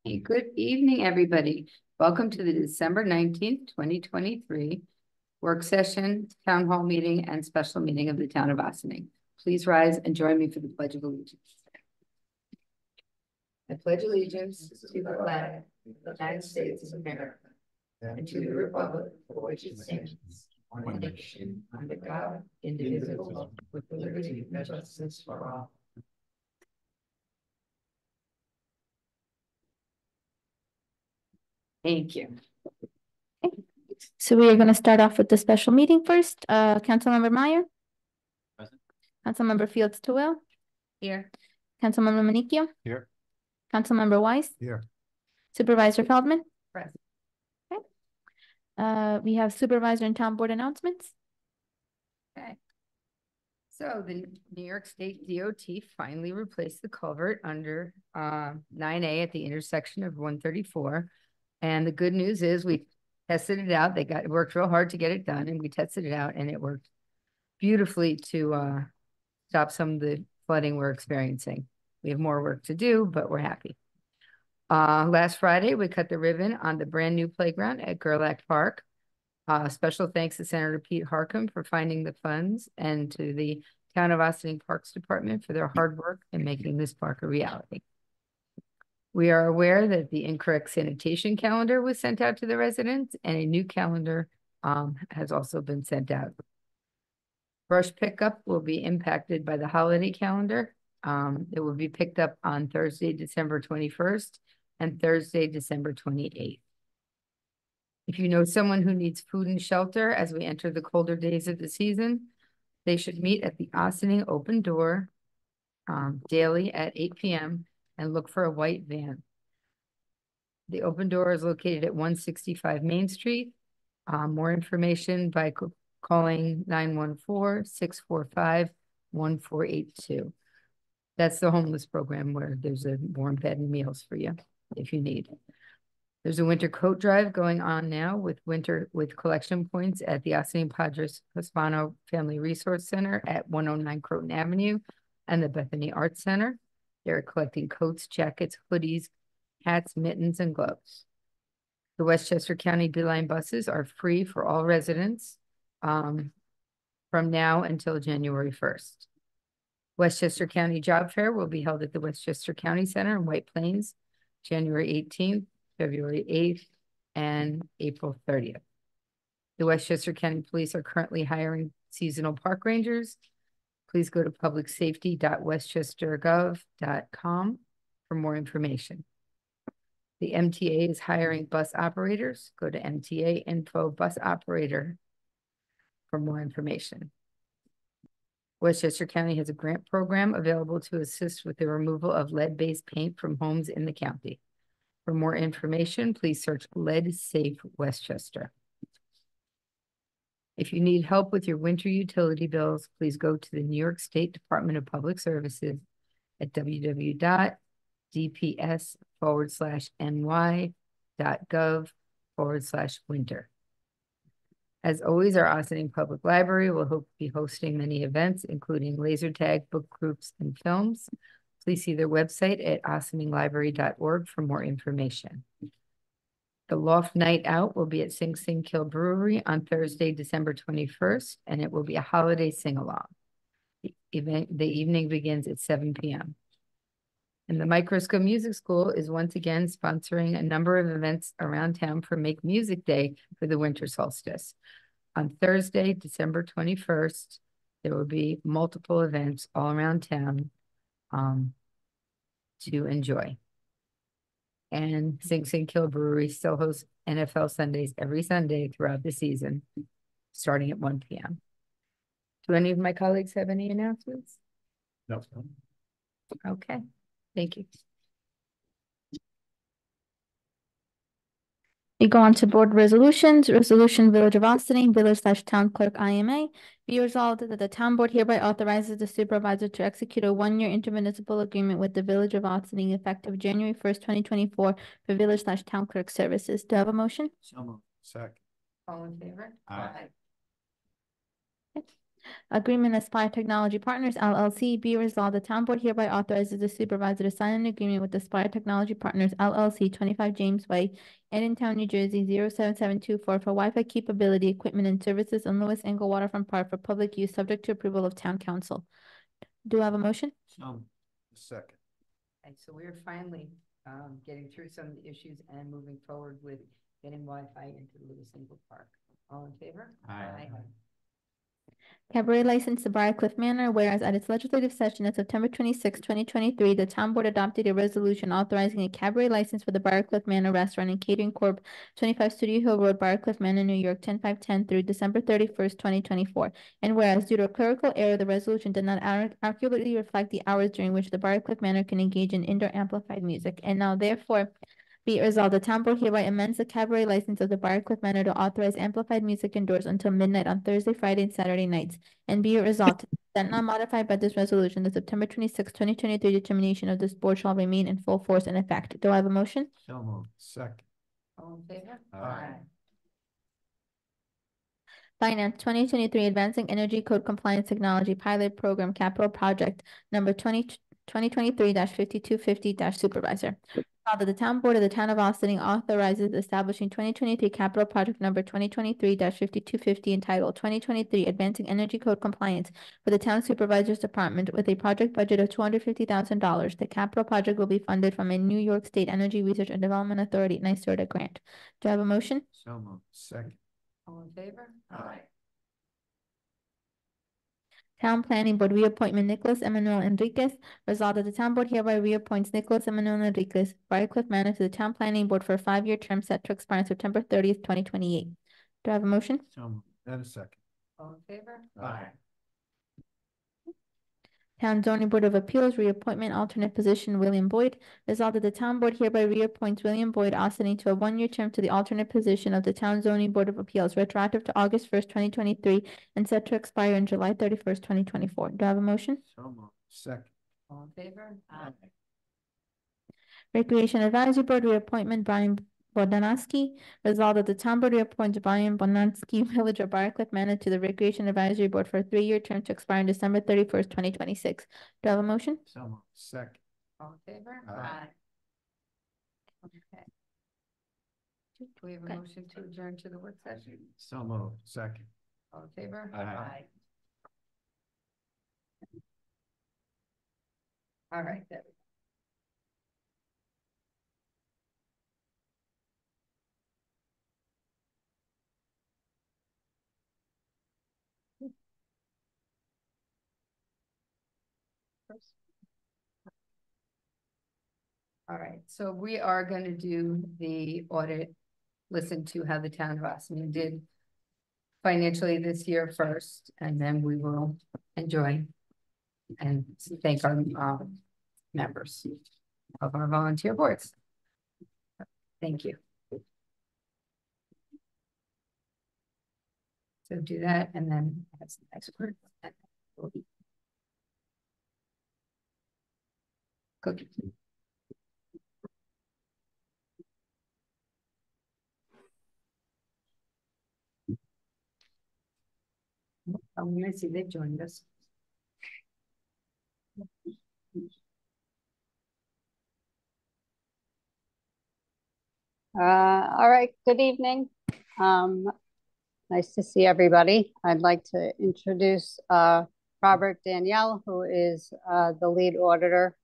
Hey, good evening, everybody. Welcome to the December 19th, 2023 work session, town hall meeting, and special meeting of the town of Ossining. Please rise and join me for the Pledge of Allegiance. I pledge allegiance to the flag of the United States of America and to the republic for which it stands, one nation, under God, indivisible, with liberty and justice for all. Thank you. So we are going to start off with the special meeting first. Councilmember Meyer. Present. Councilmember Fields Towell. Here. Councilmember Manicchio. Here. Councilmember Weiss. Here. Supervisor Feldman. Present. Okay. We have supervisor and town board announcements. Okay. So the New York State DOT finally replaced the culvert under 9A at the intersection of 134. And the good news is we tested it out. It worked real hard to get it done, and we tested it out, and it worked beautifully to stop some of the flooding we're experiencing. We have more work to do, but we're happy. Last Friday, we cut the ribbon on the brand new playground at Gerlach Park. Special thanks to Senator Pete Harcum for finding the funds and to the Town of Ossining Parks Department for their hard work in making this park a reality. We are aware that the incorrect sanitation calendar was sent out to the residents, and a new calendar has also been sent out. Brush pickup will be impacted by the holiday calendar. It will be picked up on Thursday, December 21st and Thursday, December 28th. If you know someone who needs food and shelter as we enter the colder days of the season, they should meet at the Ossining Open Door daily at 8 p.m. and look for a white van. The Open Door is located at 165 Main Street. More information by calling 914-645-1482. That's the homeless program where there's a warm bed and meals for you if you need. There's a winter coat drive going on now with collection points at the Ossining Padres Hispano Family Resource Center at 109 Croton Avenue and the Bethany Arts Center. They're collecting coats, jackets, hoodies, hats, mittens, and gloves. The Westchester County Beeline buses are free for all residents from now until January 1st. Westchester County Job Fair will be held at the Westchester County Center in White Plains, January 18th, February 8th, and April 30th. The Westchester County Police are currently hiring seasonal park rangers. Please go to publicsafety.westchestergov.com for more information. The MTA is hiring bus operators. Go to MTA info bus operator for more information. Westchester County has a grant program available to assist with the removal of lead-based paint from homes in the county. For more information, please search Lead Safe Westchester. If you need help with your winter utility bills, please go to the New York State Department of Public Services at www.dps/ny.gov/winter. As always, our Ossining Public Library will be hosting many events, including laser tag, book groups, and films. Please see their website at ossininglibrary.org for more information. The Loft Night Out will be at Sing Sing Kill Brewery on Thursday, December 21st, and it will be a holiday sing-along. The evening begins at 7 p.m. And the Microscope Music School is once again sponsoring a number of events around town for Make Music Day for the winter solstice. On Thursday, December 21st, there will be multiple events all around town to enjoy. And Sing Sing Kill Brewery still hosts NFL Sundays every Sunday throughout the season, starting at 1 p.m. Do any of my colleagues have any announcements? No. Okay, thank you. We go on to board resolutions. Resolution Village of Ossining, Village/Town Clerk IMA. Be resolved that the town board hereby authorizes the supervisor to execute a 1-year intermunicipal agreement with the Village of Ossining effective January 1st, 2024 for Village/Town Clerk services. Do I have a motion? So moved. Second. All in favor? Aye. Agreement Aspire Technology Partners LLC. Be resolved, the town board hereby authorizes the supervisor to sign an agreement with Aspire Technology Partners LLC, 25 James Way, Edentown, New Jersey, 07724 for Wi-Fi capability, equipment, and services in Lewis Angle Waterfront Park for public use, subject to approval of town council. Do I have a motion? Second. And so we're finally getting through some of the issues and moving forward with getting Wi-Fi into the Lewis Angle Park. All in favor? Aye. Cabaret license to Briarcliff Manor, whereas at its legislative session on September 26, 2023, the town board adopted a resolution authorizing a cabaret license for the Briarcliff Manor Restaurant and Catering Corp., 25 Studio Hill Road, Briarcliff Manor, New York, 10510 through December 31st, 2024. And whereas due to a clerical error, the resolution did not accurately reflect the hours during which the Briarcliff Manor can engage in indoor amplified music. And now, therefore, be it resolved, the town board hereby amends the cabaret license of the Briarcliff Manor to authorize amplified music indoors until midnight on Thursday, Friday, and Saturday nights. And be it resolved that not modified by this resolution, the September 26, 2023 determination of this board shall remain in full force and effect. Do I have a motion? So moved. Second. All in favor? Aye. Finance 2023 Advancing Energy Code Compliance Technology Pilot Program Capital Project number 2023-5250- Supervisor. That the town board of the town of Austin authorizes establishing 2023 capital project number 2023-5250 entitled 2023 Advancing Energy Code Compliance for the town supervisor's department with a project budget of $250,000. The capital project will be funded from a New York State Energy Research and Development Authority NYSERDA grant. Do I have a motion? So moved. Second. All in favor? Aye. Town Planning Board reappointment Nicholas Emmanuel Enriquez. Resolved that the town board hereby reappoints Nicholas Emmanuel Enriquez, Briarcliff Manor, to the Town Planning Board for a 5-year term set to expire on September 30th, 2028. Do I have a motion? So moved. And a second. All in favor? Aye. Town Zoning Board of Appeals reappointment alternate position William Boyd. Resolved that the town board hereby reappoints William Boyd Austin to a 1-year term to the alternate position of the Town Zoning Board of Appeals, retroactive to August 1st, 2023, and set to expire on July 31st, 2024. Do I have a motion? So moved. Second. All in favor? Aye. Recreation Advisory Board reappointment Brian Bodanowski. Resolved that the town board reappoints Brian Bodanowski, Village of Briarcliff Manor, to the Recreation Advisory Board for a 3-year term to expire on December 31st, 2026. Do I have a motion? So moved. Second. All in favor? Aye. Okay. Do we have a Okay. motion to adjourn to the work session? So moved. Second. All in favor? Aye. All right, there we go. All right, so we are going to do the audit, listen to how the town of Austin did financially this year first, and then we will enjoy and thank our members of our volunteer boards. Thank you. So do that, and then that's the next word. Cookie. I'm gonna see they've joined us. All right, good evening. Nice to see everybody. I'd like to introduce Robert Danielle, who is the lead auditor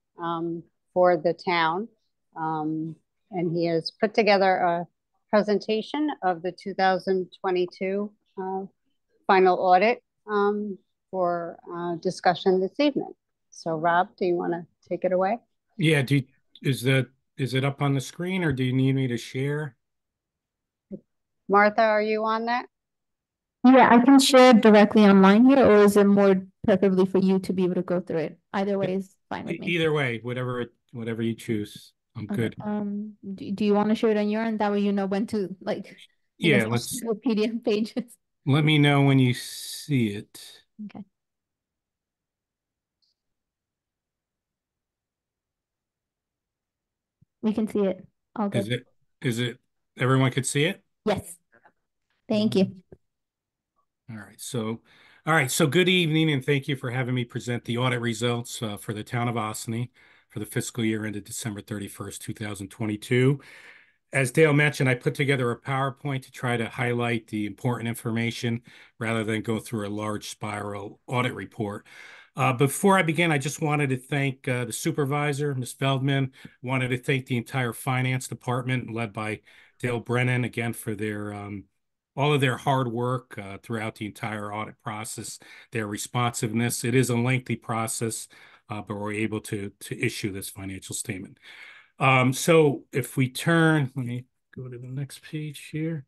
for the town. And he has put together a presentation of the 2022 final audit for discussion this evening. So Rob, do you want to take it away? Yeah, is it up on the screen or do you need me to share? Martha, are you on that? Yeah, I can share directly online here, or is it more preferably for you to be able to go through it? Either way is fine with me. Either way, whatever you choose. I'm Okay. good. Do you want to share it on your end? That way you know when to Yeah, the PDF pages. let me know when you see it. Okay. We can see it. All good. Is it everyone could see it? Yes. Thank you. All right. So All right, so good evening, and thank you for having me present the audit results for the town of Ossene for the fiscal year ended December 31st, 2022. As Dale mentioned, I put together a PowerPoint to try to highlight the important information rather than go through a large spiral audit report. Before I begin, I just wanted to thank the supervisor, Ms. Feldman, wanted to thank the entire finance department led by Dale Brennan again for their all of their hard work throughout the entire audit process, their responsiveness. It is a lengthy process, but we're able to issue this financial statement. So if we turn, let me go to the next page here.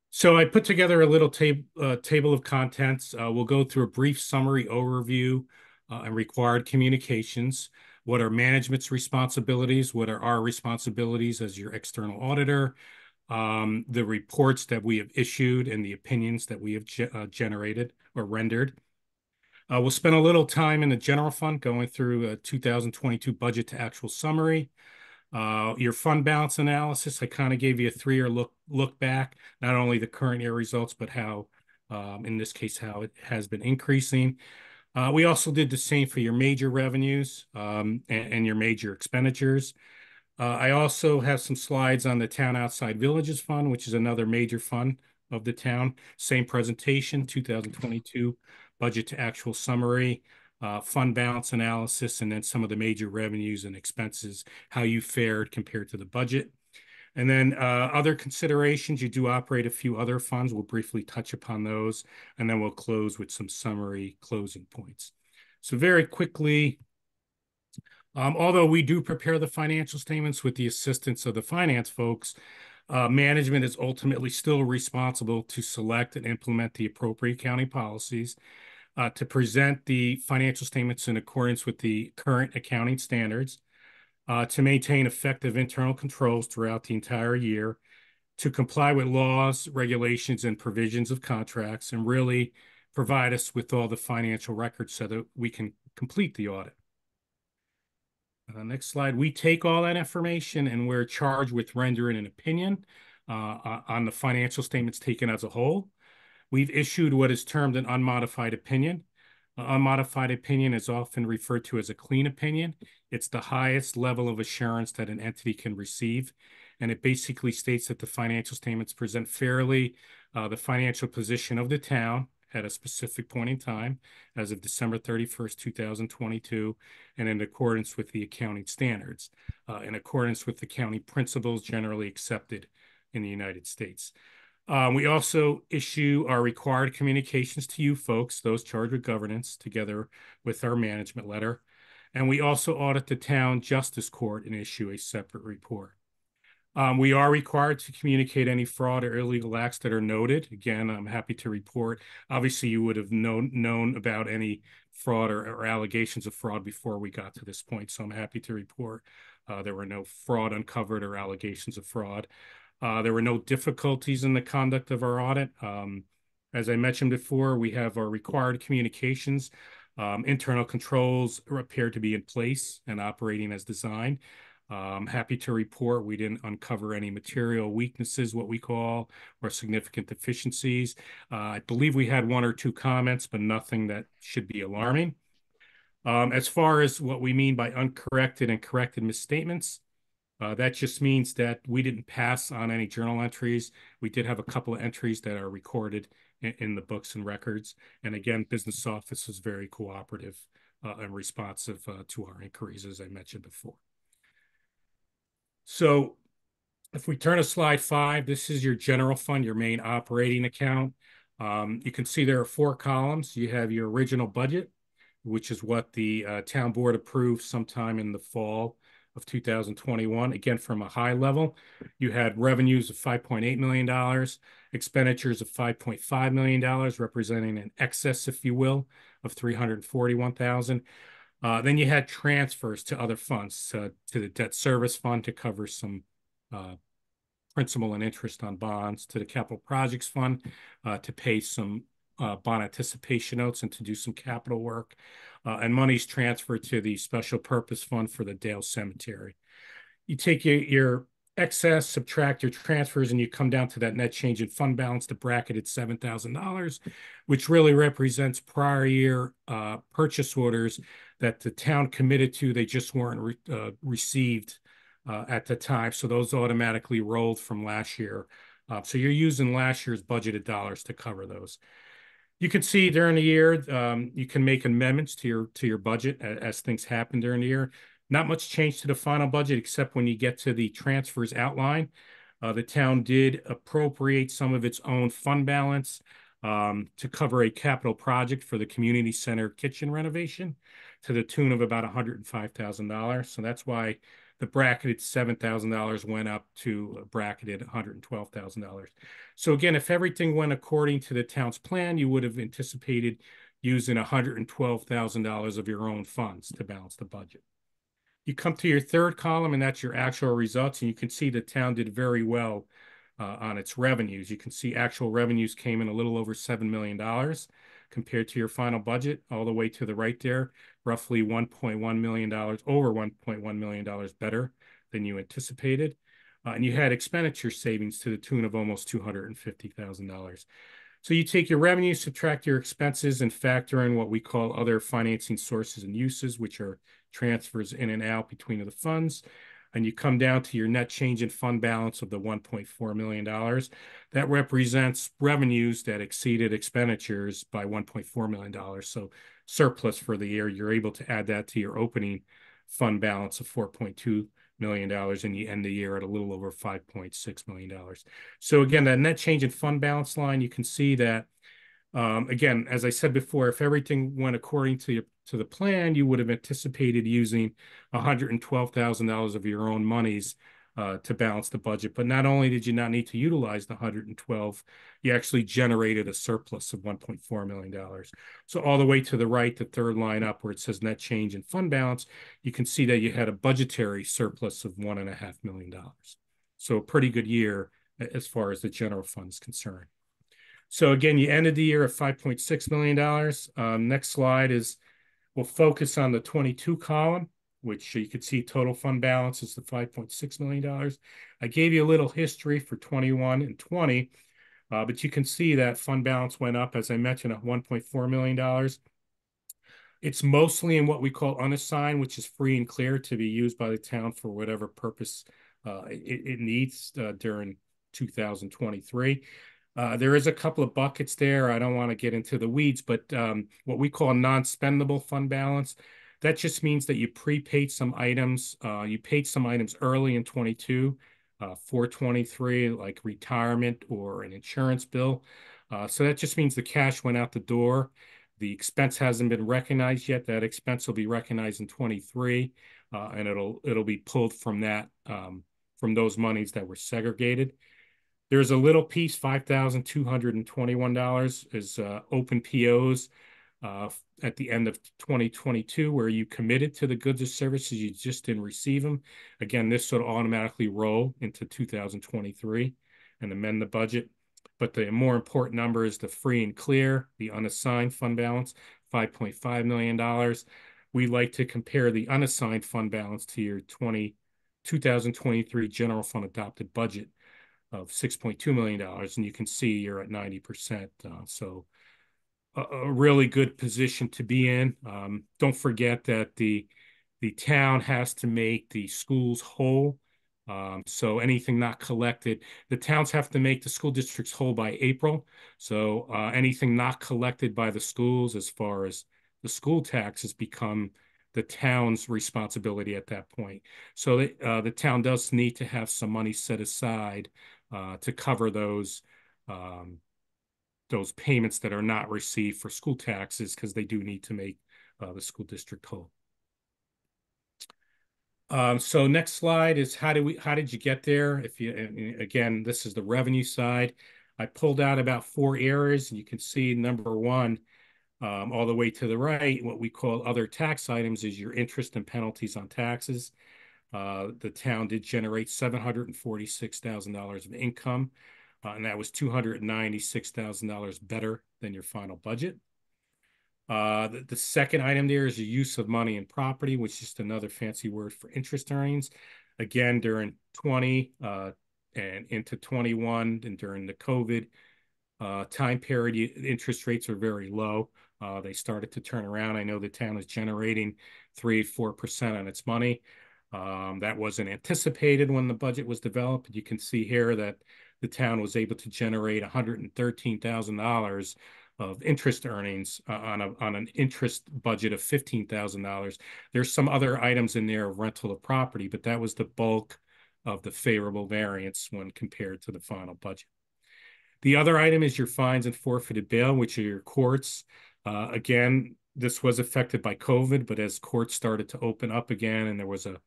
So I put together a little table of contents. We'll go through a brief summary overview and required communications. What are management's responsibilities? What are our responsibilities as your external auditor? The reports that we have issued and the opinions that we have generated or rendered. We'll spend a little time in the general fund going through a 2022 budget to actual summary. Your fund balance analysis, I kind of gave you a 3-year look back, not only the current year results, but how, in this case, how it has been increasing. We also did the same for your major revenues and your major expenditures. I also have some slides on the Town Outside Villages Fund, which is another major fund of the town. Same presentation, 2022 budget to actual summary, fund balance analysis, and then some of the major revenues and expenses, how you fared compared to the budget. And then other considerations, you do operate a few other funds. We'll briefly touch upon those, and then we'll close with some summary closing points. So very quickly, although we do prepare the financial statements with the assistance of the finance folks, management is ultimately still responsible to select and implement the appropriate accounting policies, to present the financial statements in accordance with the current accounting standards, to maintain effective internal controls throughout the entire year, to comply with laws, regulations, and provisions of contracts, and really provide us with all the financial records so that we can complete the audit. Next slide. We take all that information and we're charged with rendering an opinion on the financial statements taken as a whole. We've issued what is termed an unmodified opinion. Unmodified opinion is often referred to as a clean opinion. It's the highest level of assurance that an entity can receive. And it basically states that the financial statements present fairly the financial position of the town at a specific point in time as of December 31st, 2022, and in accordance with the accounting standards, in accordance with the accounting principles generally accepted in the United States. We also issue our required communications to you folks, those charged with governance, together with our management letter. And we also audit the town justice court and issue a separate report. We are required to communicate any fraud or illegal acts that are noted. Again, I'm happy to report. Obviously, you would have known about any fraud or allegations of fraud before we got to this point. So I'm happy to report there were no fraud uncovered or allegations of fraud. There were no difficulties in the conduct of our audit. As I mentioned before, we have our required communications. Internal controls appear to be in place and operating as designed. I'm happy to report we didn't uncover any material weaknesses, what we call, or significant deficiencies. I believe we had 1 or 2 comments, but nothing that should be alarming. As far as what we mean by uncorrected and corrected misstatements, that just means that we didn't pass on any journal entries. We did have a couple of entries that are recorded in the books and records. And again, business office was very cooperative and responsive to our inquiries, as I mentioned before. So if we turn to slide 5, this is your general fund, your main operating account. You can see there are 4 columns. You have your original budget, which is what the town board approved sometime in the fall of 2021. Again, from a high level, you had revenues of $5.8 million, expenditures of $5.5 million, representing an excess, if you will, of $341,000. Then you had transfers to other funds, to the debt service fund to cover some principal and interest on bonds, to the capital projects fund to pay some bond anticipation notes and to do some capital work, and money's transferred to the special purpose fund for the Dale Cemetery. You take your excess, subtract your transfers, and you come down to that net change in fund balance, the bracketed $7,000, which really represents prior year purchase orders that the town committed to. They just weren't received at the time. So those automatically rolled from last year. So you're using last year's budgeted dollars to cover those. You can see during the year, you can make amendments to your budget as things happen during the year. Not much change to the final budget, except when you get to the transfers outline. The town did appropriate some of its own fund balance to cover a capital project for the community center kitchen renovation to the tune of about $105,000. So that's why the bracketed $7,000 went up to a bracketed $112,000. So again, if everything went according to the town's plan, you would have anticipated using $112,000 of your own funds to balance the budget. You come to your third column, and that's your actual results, and you can see the town did very well on its revenues. You can see actual revenues came in a little over $7 million compared to your final budget, all the way to the right there, roughly $1.1 million, over $1.1 million better than you anticipated. And you had expenditure savings to the tune of almost $250,000. So you take your revenues, subtract your expenses, and factor in what we call other financing sources and uses, which are transfers in and out between the funds. And you come down to your net change in fund balance of the $1.4 million. That represents revenues that exceeded expenditures by $1.4 million. So surplus for the year, you're able to add that to your opening fund balance of $4.2 million, and you end the year at a little over $5.6 million. So again, that net change in fund balance line, you can see that, again, as I said before, if everything went according to the plan, you would have anticipated using $112,000 of your own monies to balance the budget. But not only did you not need to utilize the 112, you actually generated a surplus of $1.4 million. So all the way to the right, the third line up where it says net change in fund balance, you can see that you had a budgetary surplus of $1.5 million. So a pretty good year as far as the general fund is concerned. So again, you ended the year at $5.6 million. Next slide is, we'll focus on the 22 column, which you can see total fund balance is the $5.6 million. I gave you a little history for 21 and 20, but you can see that fund balance went up, as I mentioned, at $1.4 million. It's mostly in what we call unassigned, which is free and clear to be used by the town for whatever purpose it needs during 2023. There is a couple of buckets there. I don't want to get into the weeds, but what we call non-spendable fund balance, that just means that you prepaid some items. You paid some items early in 22 for 23, like retirement or an insurance bill. So that just means the cash went out the door. The expense hasn't been recognized yet. That expense will be recognized in 23, and it'll be pulled from that from those monies that were segregated. There's a little piece, $5,221 is open POs at the end of 2022, where you committed to the goods or services, you just didn't receive them. Again, this will automatically roll into 2023 and amend the budget. But the more important number is the free and clear, the unassigned fund balance, $5.5 million. We like to compare the unassigned fund balance to your 2023 general fund adopted budget of $6.2 million, and you can see you're at 90%. So a really good position to be in. Don't forget that the town has to make the schools whole. So anything not collected, the towns have to make the school districts whole by April. So anything not collected by the schools as far as the school taxes become the town's responsibility at that point. So the town does need to have some money set aside to cover those payments that are not received for school taxes, because they do need to make the school district whole. So next slide is how did you get there? Again, this is the revenue side. I pulled out about 4 areas, and you can see number 1, all the way to the right, what we call other tax items is your interest and penalties on taxes. The town did generate $746,000 of income, and that was $296,000 better than your final budget. The second item there is the use of money and property, which is just another fancy word for interest earnings. again during 20 and into 21 and during the COVID time period, interest rates are very low. They started to turn around. I know the town is generating 3-4% on its money. That wasn't anticipated when the budget was developed. You can see here that the town was able to generate $113,000 of interest earnings on an interest budget of $15,000. There's some other items in there of rental of property, but that was the bulk of the favorable variance when compared to the final budget. The other item is your fines and forfeited bail, which are your courts. Again, this was affected by COVID, but as courts started to open up again and there was a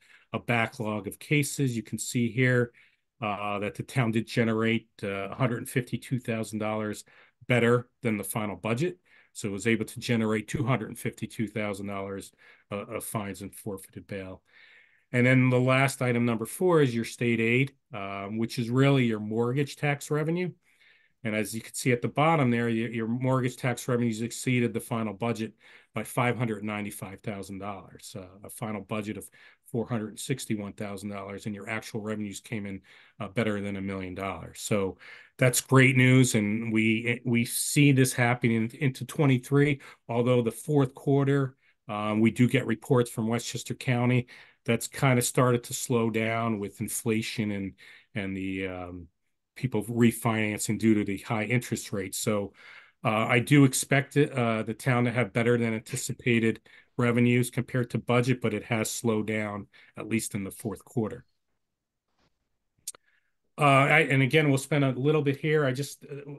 backlog of cases, you can see here that the town did generate $152,000 better than the final budget. So it was able to generate $252,000 of fines and forfeited bail. And then the last item, number 4, is your state aid, which is really your mortgage tax revenue. And as you can see at the bottom there, your mortgage tax revenues exceeded the final budget by $595,000, a final budget of $461,000, and your actual revenues came in better than $1 million. So that's great news, and we see this happening into 23. Although the fourth quarter, we do get reports from Westchester County that's kind of started to slow down with inflation and the people refinancing due to the high interest rates. So I do expect the town to have better than anticipated revenues compared to budget, but it has slowed down, at least in the fourth quarter. And again, we'll spend a little bit here.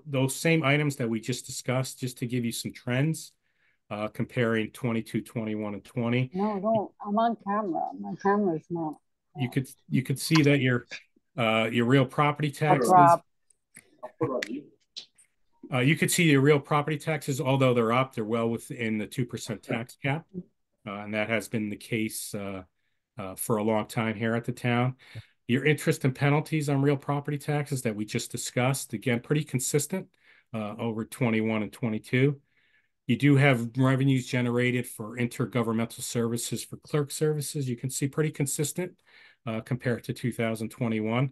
Those same items that we just discussed, just to give you some trends, comparing 22, 21, and 20. No, I'm on camera. My camera's not. You could see that your real property taxes. You could see your real property taxes, although they're up, they're well within the 2% tax cap, and that has been the case for a long time here at the town. Your interest and penalties on real property taxes that we just discussed, again, pretty consistent over 21 and 22. You do have revenues generated for intergovernmental services for clerk services. You can see pretty consistent compared to 2021.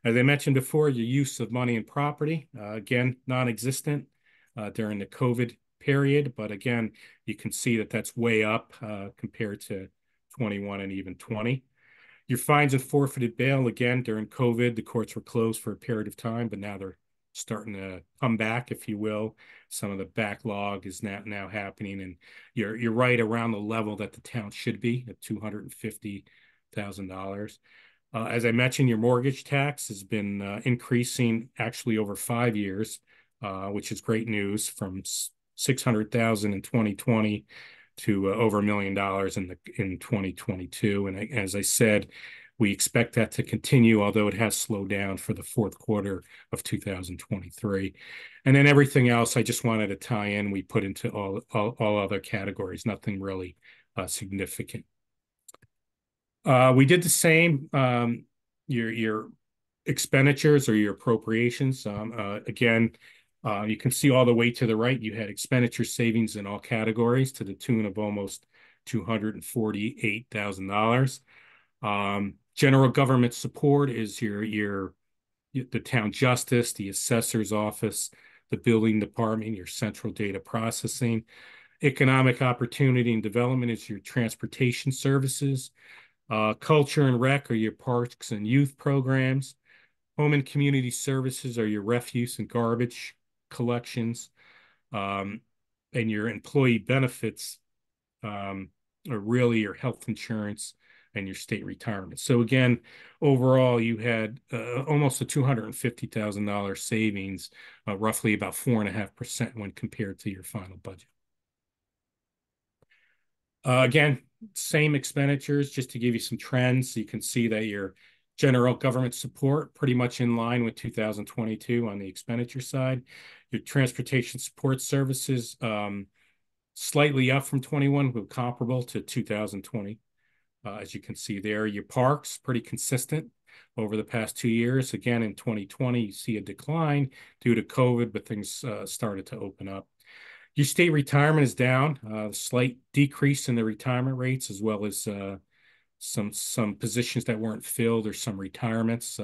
As I mentioned before, your use of money and property, again, non-existent during the COVID period. But again, you can see that that's way up compared to 21 and even 20. Your fines and forfeited bail, again, during COVID, the courts were closed for a period of time, but now they're starting to come back, if you will. Some of the backlog is now happening, and you're right around the level that the town should be at $250,000. As I mentioned, your mortgage tax has been increasing actually over 5 years, which is great news, from $600,000 in 2020 to over $1 million in 2022. And as I said, we expect that to continue, although it has slowed down for the fourth quarter of 2023. And then everything else I just wanted to tie in, we put into all other categories, nothing really significant. We did the same, your expenditures or your appropriations. Again, you can see all the way to the right, you had expenditure savings in all categories to the tune of almost $248,000. General government support is the town justice, the assessor's office, the building department, your central data processing. Economic opportunity and development is your transportation services. Culture and rec are your parks and youth programs. Home and community services are your refuse and garbage collections. And your employee benefits are really your health insurance and your state retirement. So again, overall, you had almost a $250,000 savings, roughly about 4.5% when compared to your final budget. Again, same expenditures, just to give you some trends. You can see that your general government support pretty much in line with 2022 on the expenditure side. Your transportation support services slightly up from 21, but comparable to 2020. As you can see there, your parks pretty consistent over the past 2 years. Again, in 2020, you see a decline due to COVID, but things started to open up. Your state retirement is down, a slight decrease in the retirement rates, as well as some positions that weren't filled or some retirements.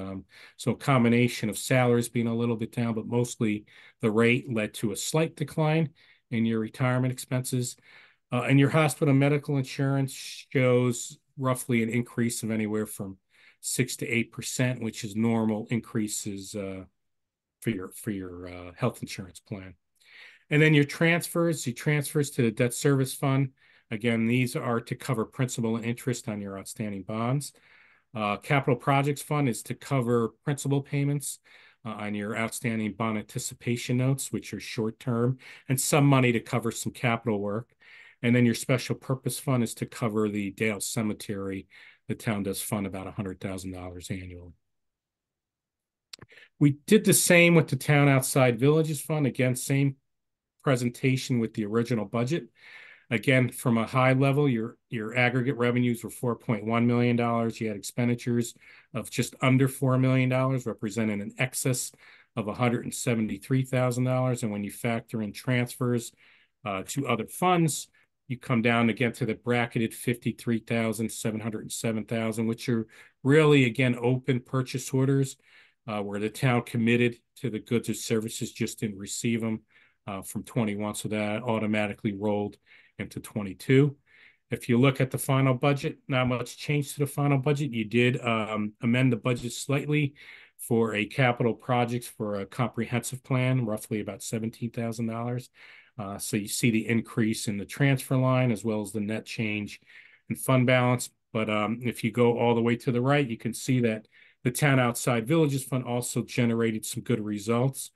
So a combination of salaries being a little bit down, but mostly the rate led to a slight decline in your retirement expenses. And your hospital medical insurance shows roughly an increase of anywhere from 6 to 8%, which is normal increases for your health insurance plan. And then your transfers to the debt service fund. Again, these are to cover principal and interest on your outstanding bonds. Capital projects fund is to cover principal payments on your outstanding bond anticipation notes, which are short term, and some money to cover some capital work. And then your special purpose fund is to cover the Dale Cemetery. The town does fund about $100,000 annually. We did the same with the town outside villages fund. Again, same presentation with the original budget. Again, from a high level, your aggregate revenues were $4.1 million. You had expenditures of just under $4 million, representing an excess of $173,000. And when you factor in transfers to other funds, you come down again to the bracketed 53,707,000, which are really, again, open purchase orders where the town committed to the goods or services, just didn't receive them from 21. So that automatically rolled into 22. If you look at the final budget, not much change to the final budget. You did amend the budget slightly for a capital projects for a comprehensive plan, roughly about $17,000. So you see the increase in the transfer line as well as the net change in fund balance. But if you go all the way to the right, you can see that the town outside villages fund also generated some good results.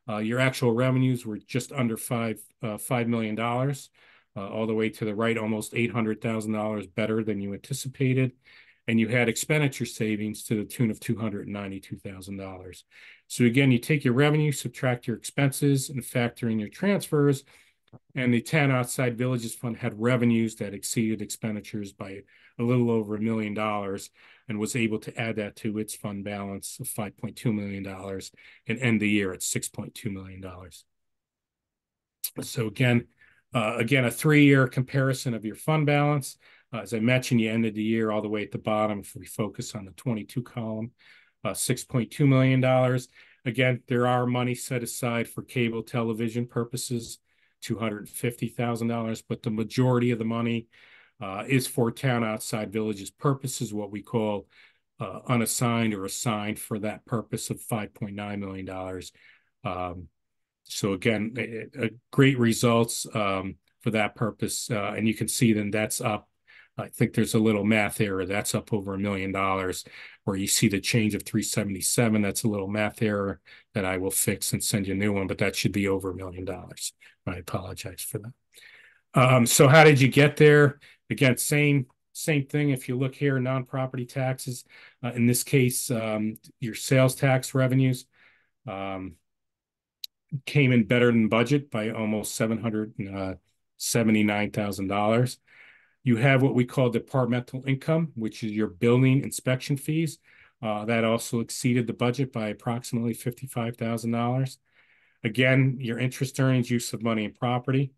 Your actual revenues were just under $5 million. All the way to the right, almost $800,000 better than you anticipated. And you had expenditure savings to the tune of $292,000. So again, you take your revenue, subtract your expenses, and factor in your transfers. And the town outside villages fund had revenues that exceeded expenditures by a little over $1 million and was able to add that to its fund balance of $5.2 million and end the year at $6.2 million. So again, a 3-year comparison of your fund balance. As I mentioned, you ended the year all the way at the bottom. If we focus on the 22 column, $6.2 million. Again, there are money set aside for cable television purposes, $250,000, but the majority of the money is for town outside villages purposes, what we call unassigned or assigned for that purpose of $5.9 million. So again, great results for that purpose. And you can see then that's up. I think there's a little math error. That's up over $1 million where you see the change of 377. That's a little math error that I will fix and send you a new one, but that should be over $1 million. I apologize for that. So how did you get there? Again, same thing. If you look here, non-property taxes, in this case, your sales tax revenues, came in better than budget by almost $779,000. You have what we call departmental income, which is your building inspection fees. That also exceeded the budget by approximately $55,000. Again, your interest earnings, use of money and property,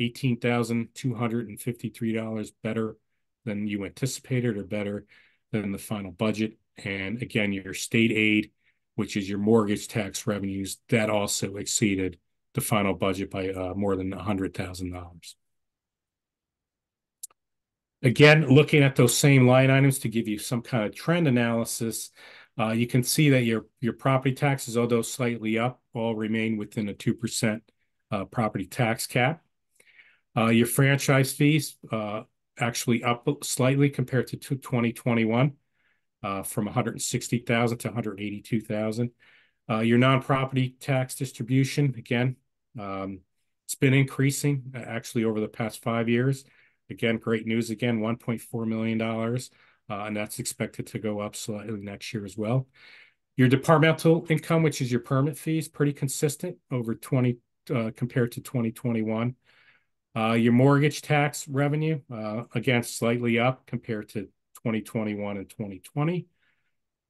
$18,253 better than you anticipated or better than the final budget. And again, your state aid, which is your mortgage tax revenues, that also exceeded the final budget by more than $100,000. Again, looking at those same line items to give you some kind of trend analysis, you can see that your property taxes, although slightly up, all remain within a 2% property tax cap. Your franchise fees actually up slightly compared to 2021. From $160,000 to $182,000. Your non-property tax distribution, again, it's been increasing actually over the past 5 years. Again, great news again, $1.4 million, and that's expected to go up slightly next year as well. Your departmental income, which is your permit fees, pretty consistent over compared to 2021. Your mortgage tax revenue, again, slightly up compared to 2021 and 2020.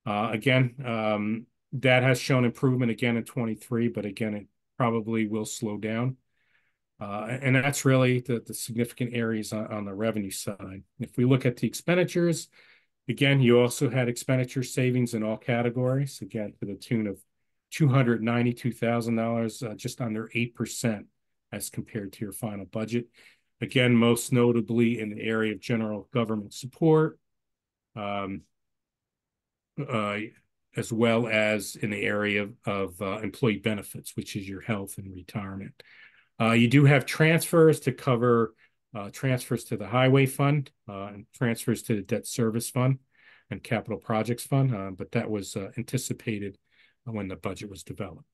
Again, that has shown improvement again in 23, but again, it probably will slow down. And that's really the significant areas on the revenue side. If we look at the expenditures, Again, you also had expenditure savings in all categories, again, to the tune of $292,000, just under 8% as compared to your final budget. Again, most notably in the area of general government support, as well as in the area of employee benefits, which is your health and retirement. You do have transfers to cover transfers to the highway fund and transfers to the debt service fund and capital projects fund, but that was anticipated when the budget was developed.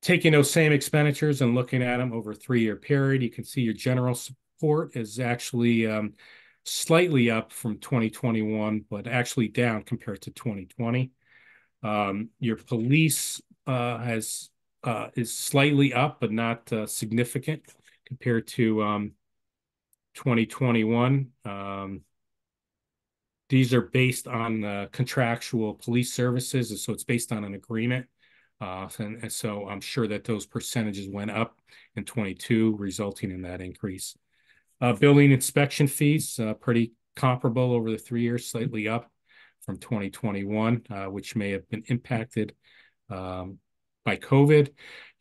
Taking those same expenditures and looking at them over a 3-year period, you can see your general support is actually slightly up from 2021, but actually down compared to 2020. Your police is slightly up, but not significant compared to 2021. These are based on contractual police services, and so it's based on an agreement. And so I'm sure that those percentages went up in 22, resulting in that increase. Building inspection fees, pretty comparable over the 3 years, slightly up from 2021, which may have been impacted by COVID.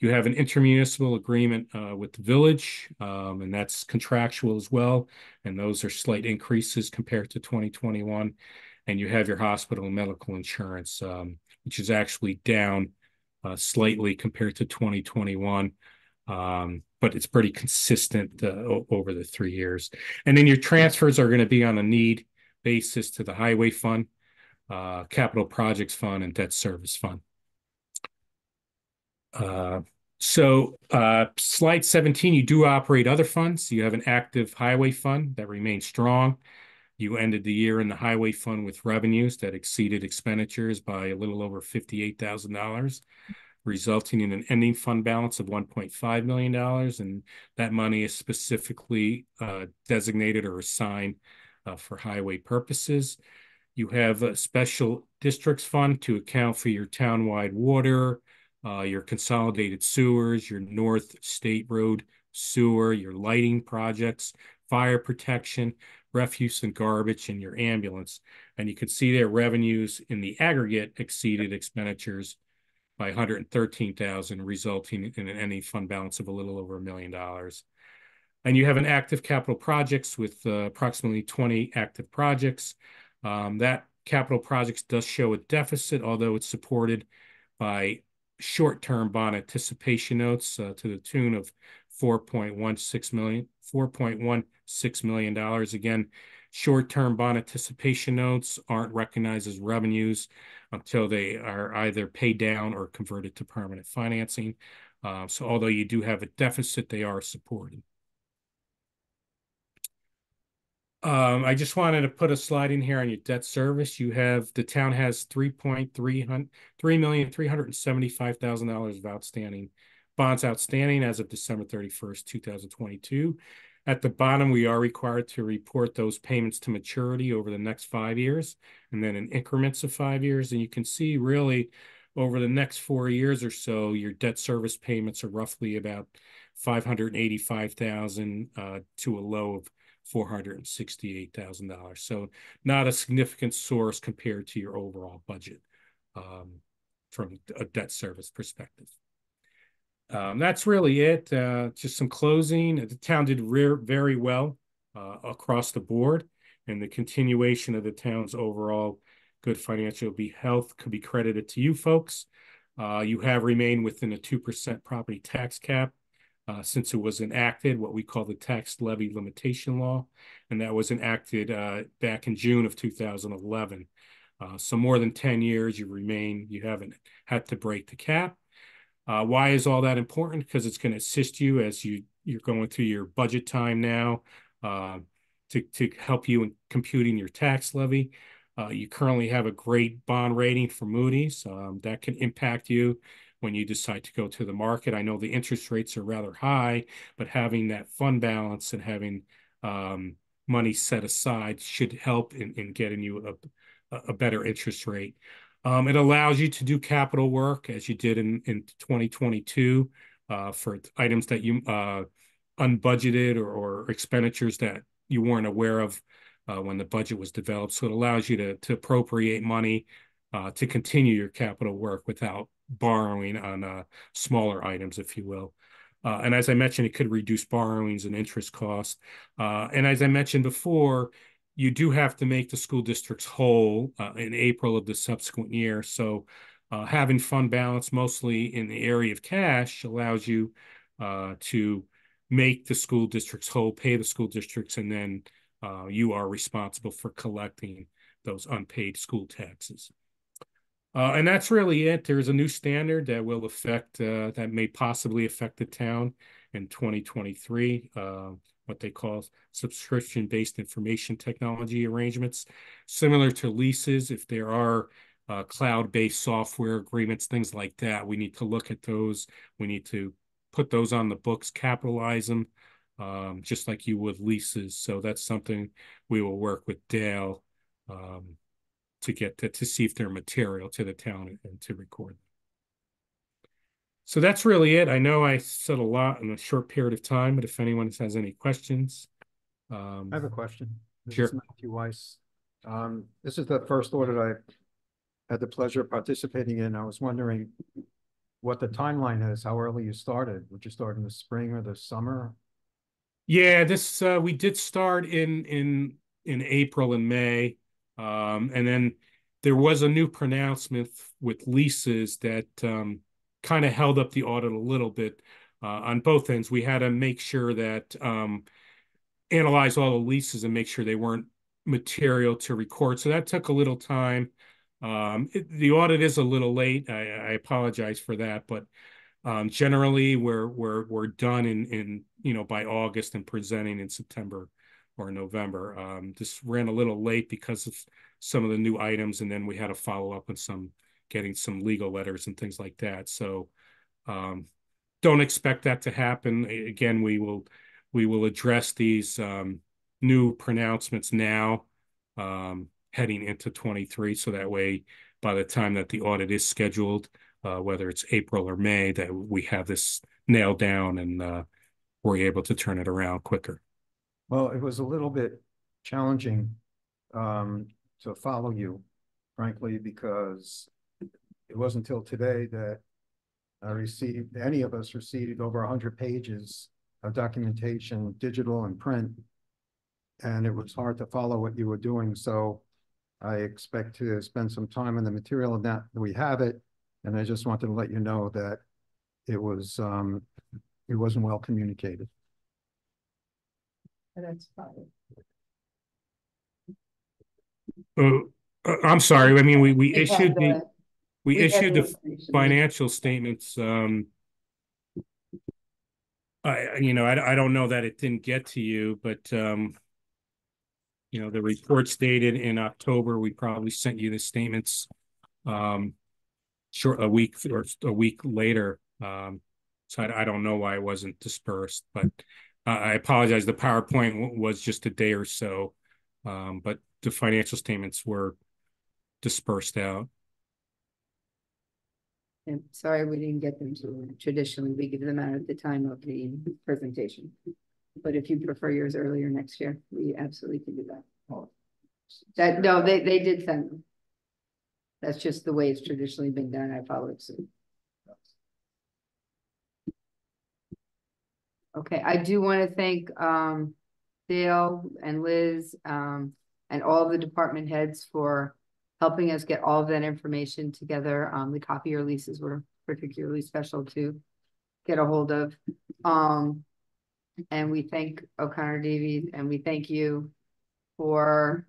You have an intermunicipal agreement with the village, and that's contractual as well. And those are slight increases compared to 2021. And you have your hospital and medical insurance, which is actually down slightly compared to 2021. But it's pretty consistent over the 3 years. And then your transfers are going to be on a need basis to the highway fund, capital projects fund, and debt service fund. Slide 17, you do operate other funds. You have an active highway fund that remains strong. You ended the year in the highway fund with revenues that exceeded expenditures by a little over $58,000, resulting in an ending fund balance of $1.5 million. And that money is specifically designated or assigned for highway purposes. You have a special districts fund to account for your townwide water, your consolidated sewers, your North State Road sewer, your lighting projects, fire protection, refuse and garbage, and your ambulance. And you can see their revenues in the aggregate exceeded expenditures by $113,000, resulting in an ending fund balance of a little over $1 million. And you have an active capital projects with approximately 20 active projects. That capital projects does show a deficit, although it's supported by short-term bond anticipation notes to the tune of $4.16 million. Again, short-term bond anticipation notes aren't recognized as revenues until they are either paid down or converted to permanent financing. So although you do have a deficit, they are supported. I just wanted to put a slide in here on your debt service. The town has $3,375,000 of outstanding bonds outstanding as of December 31st, 2022. At the bottom, we are required to report those payments to maturity over the next 5 years, and then in increments of 5 years. And you can see really over the next 4 years or so, your debt service payments are roughly about $585,000 to a low of $468,000. So not a significant source compared to your overall budget from a debt service perspective. That's really it. Just some closing. The town did very well across the board, and the continuation of the town's overall good financial health could be credited to you folks. You have remained within a 2% property tax cap since it was enacted, what we call the tax levy limitation law, and that was enacted back in June of 2011. So more than 10 years you haven't had to break the cap. Why is all that important? Because it's going to assist you as you're going through your budget time now to help you in computing your tax levy. You currently have a great bond rating for Moody's. That can impact you when you decide to go to the market. I know the interest rates are rather high, but having that fund balance and having money set aside should help in getting you a better interest rate. It allows you to do capital work as you did in 2022 for items that you unbudgeted or expenditures that you weren't aware of when the budget was developed. So it allows you to appropriate money to continue your capital work without borrowing on smaller items, if you will. And as I mentioned, it could reduce borrowings and interest costs. And as I mentioned before, you do have to make the school districts whole in April of the subsequent year. So having fund balance mostly in the area of cash allows you to make the school districts whole, pay the school districts, and then you are responsible for collecting those unpaid school taxes. And that's really it. There's a new standard that will affect, that may possibly affect the town in 2023, what they call subscription-based information technology arrangements. Similar to leases, if there are cloud-based software agreements, things like that, we need to look at those. We need to put those on the books, capitalize them, just like you would leases. So that's something we will work with Dale to get to see if they're material to the town and to record. So that's really it. I know I said a lot in a short period of time, but if anyone has any questions. I have a question. This Sure. is Matthew Weiss. This is the first audit I've had the pleasure of participating in. I was wondering what the timeline is, how early you started. Would you start in the spring or the summer? Yeah, this we did start in April and May. And then there was a new pronouncement with leases that kind of held up the audit a little bit on both ends. We had to make sure that analyze all the leases and make sure they weren't material to record. So that took a little time. The audit is a little late. I apologize for that, but generally we're done in by August and presenting in September or November. This ran a little late because of some of the new items, and then we had to follow up on getting some legal letters and things like that. So don't expect that to happen. Again, we will address these new pronouncements now heading into 23. So that way, by the time that the audit is scheduled, whether it's April or May, that we have this nailed down and we're able to turn it around quicker. Well, it was a little bit challenging to follow you, frankly, because it wasn't until today that any of us received over 100 pages of documentation, digital and print, and it was hard to follow what you were doing. So I expect to spend some time on the material and that we have it. And I just wanted to let you know that it wasn't well communicated. That's fine. I'm sorry. I mean, we had issued the information. financial statements. I don't know that it didn't get to you, but the report's dated in October. We probably sent you the statements a week later. So I don't know why it wasn't dispersed, but I apologize. The PowerPoint was just a day or so, but the financial statements were dispersed out. I'm sorry we didn't get them to you. Traditionally, we give them out at the time of the presentation. But if you prefer yours earlier next year, we absolutely can do that. No, they did send them. That's just the way it's traditionally been done. I followed suit. Okay, I do want to thank Dale and Liz and all the department heads for helping us get all of that information together. The copier leases were particularly special to get a hold of. And we thank O'Connor Davies and we thank you for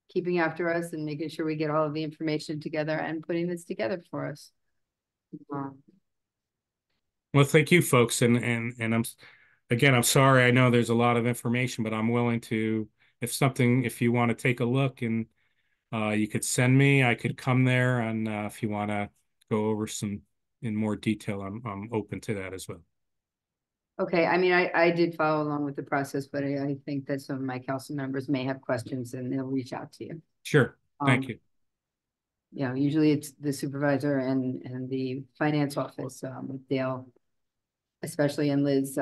keeping after us and making sure we get all of the information together and putting this together for us. Well, thank you, folks. And I'm sorry. I know there's a lot of information, but I'm willing to, if you want to take a look and you could send me, I could come there. And if you want to go over some in more detail, I'm open to that as well. Okay. I mean, I did follow along with the process, but I think that some of my council members may have questions and they'll reach out to you. Sure. Thank you. Usually it's the supervisor and the finance office with Dale, especially, and Liz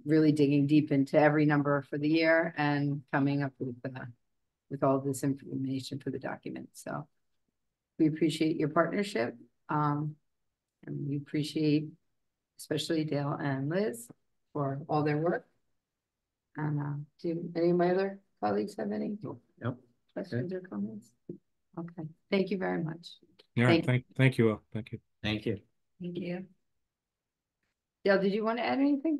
really digging deep into every number for the year and coming up with all this information for the document. So we appreciate your partnership. And we appreciate especially Dale and Liz for all their work. And do any of my other colleagues have any Nope. questions or comments? Okay, thank you very much. Yeah, thank you all. Thank you. Thank you. Thank you. Dale, did you want to add anything?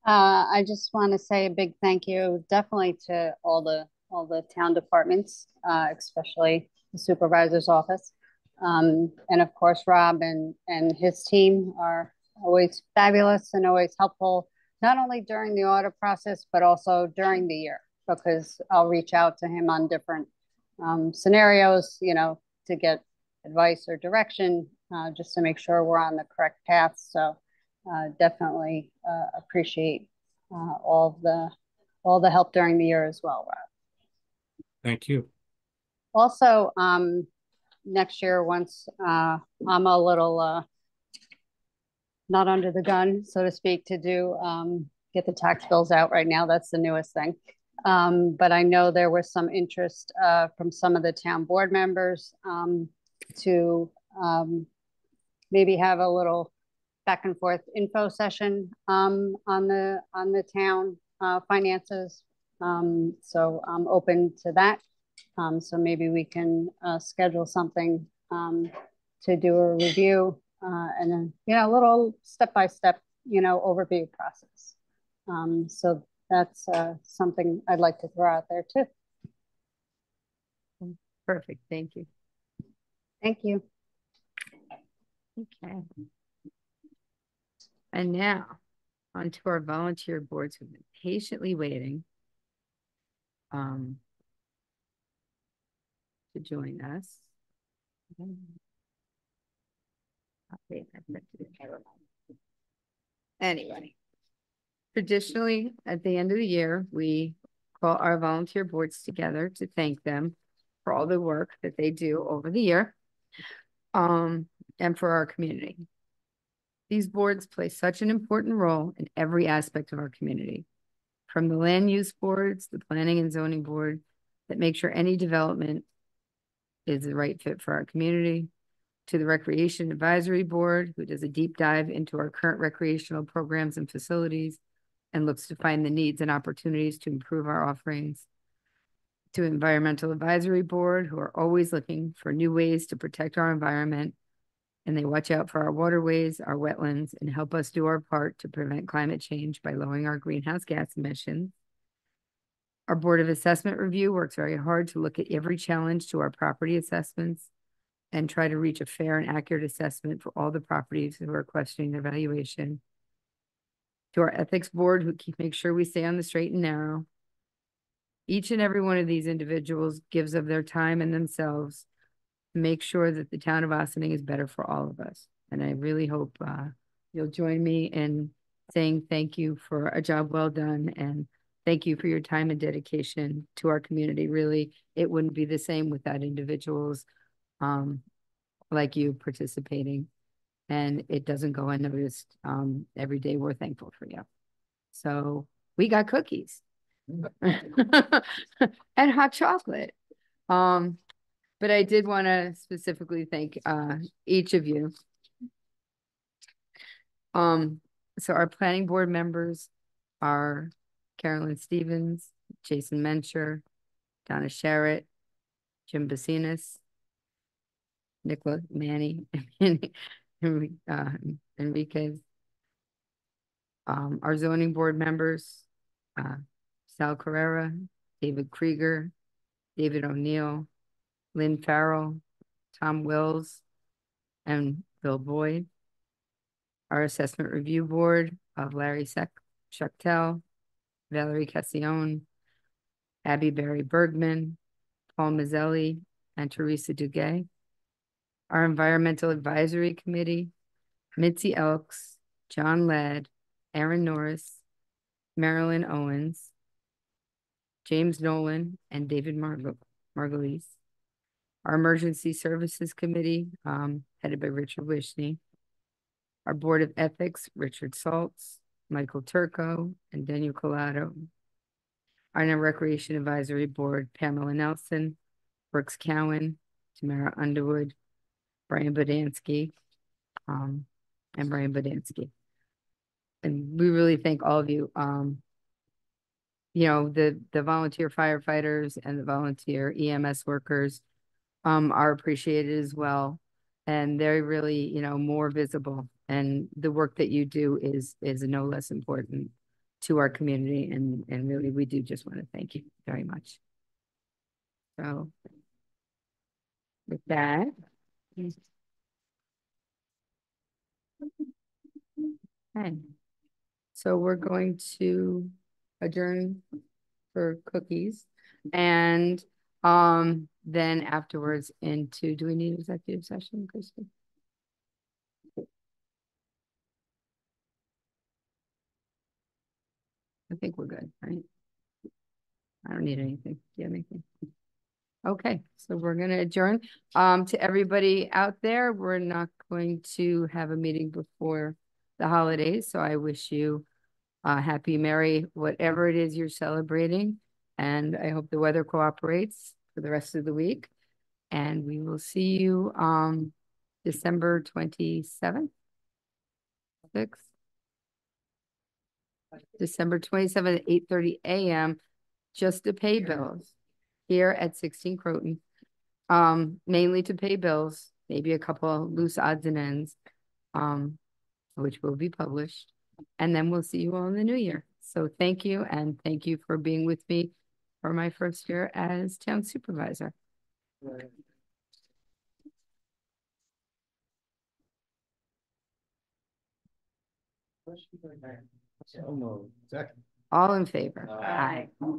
I just want to say a big thank you, definitely to all the town departments, especially the supervisor's office. And of course, Rob and his team are always fabulous and always helpful, not only during the audit process, but also during the year, because I'll reach out to him on different scenarios, you know, to get advice or direction, just to make sure we're on the correct path. So definitely appreciate all the help during the year as well, Rob. Thank you. Also, next year, once I'm a little not under the gun, so to speak, to do get the tax bills out right now. That's the newest thing. But I know there was some interest from some of the town board members to maybe have a little back and forth info session on the town finances. So I'm open to that. So maybe we can schedule something to do a review and then, you know, a little step-by-step, you know, overview process. So that's something I'd like to throw out there too. Perfect, thank you. Thank you. Okay. And now on to our volunteer boards who've been patiently waiting to join us. Anyway, traditionally at the end of the year, we call our volunteer boards together to thank them for all the work that they do over the year and for our community. These boards play such an important role in every aspect of our community, from the land use boards, the planning and zoning board that make sure any development is the right fit for our community, to the Recreation Advisory Board, who does a deep dive into our current recreational programs and facilities and looks to find the needs and opportunities to improve our offerings, to Environmental Advisory Board, who are always looking for new ways to protect our environment, and they watch out for our waterways, our wetlands, and help us do our part to prevent climate change by lowering our greenhouse gas emissions. Our Board of Assessment Review works very hard to look at every challenge to our property assessments and try to reach a fair and accurate assessment for all the properties who are questioning their valuation. To our Ethics Board, who make sure we stay on the straight and narrow. Each and every one of these individuals gives of their time and themselves to make sure that the town of Ossining is better for all of us. And I really hope you'll join me in saying thank you for a job well done, and thank you for your time and dedication to our community. Really, it wouldn't be the same without individuals like you participating, and it doesn't go unnoticed. Every day we're thankful for you. So we got cookies and hot chocolate. But I did want to specifically thank each of you. So our planning board members are Carolyn Stevens, Jason Mencher, Donna Sharrett, Jim Bassinas, Nicola Manny, Enriquez. Our zoning board members, Sal Carrera, David Krieger, David O'Neill, Lynn Farrell, Tom Wills, and Bill Boyd. Our assessment review board of Larry Schuchtel, Valerie Cassione, Abby Berry Bergman, Paul Mazzelli, and Teresa Duguay. Our environmental advisory committee, Mitzi Elks, John Ladd, Aaron Norris, Marilyn Owens, James Nolan, and David Margulies. Our emergency services committee, headed by Richard Wishney. Our Board of Ethics, Richard Saltz, Michael Turco, and Daniel Collado. Our Recreation Advisory Board, Pamela Nelson, Brooks Cowan, Tamara Underwood, Brian Bodansky, and Brian Bodansky. And we really thank all of you. You know, the volunteer firefighters and the volunteer EMS workers are appreciated as well. And they're really, you know, more visible. And the work that you do is no less important to our community. And really, we do just want to thank you very much. So with that. Okay. So we're going to adjourn for cookies and then afterwards into, do we need executive session, Christy? I think we're good, right? I don't need anything. Do you have anything? Okay, so we're gonna adjourn. To everybody out there, we're not going to have a meeting before the holidays, so I wish you happy, merry, whatever it is you're celebrating. And I hope the weather cooperates for the rest of the week. And we will see you December 27th, 6th. December 27th at 8:30 a.m. just to pay bills here at 16 Croton. Mainly to pay bills, maybe a couple loose odds and ends, which will be published. And then we'll see you all in the new year. So thank you, and thank you for being with me for my first year as town supervisor. So moved. Second. All in favor? Aye. Aye.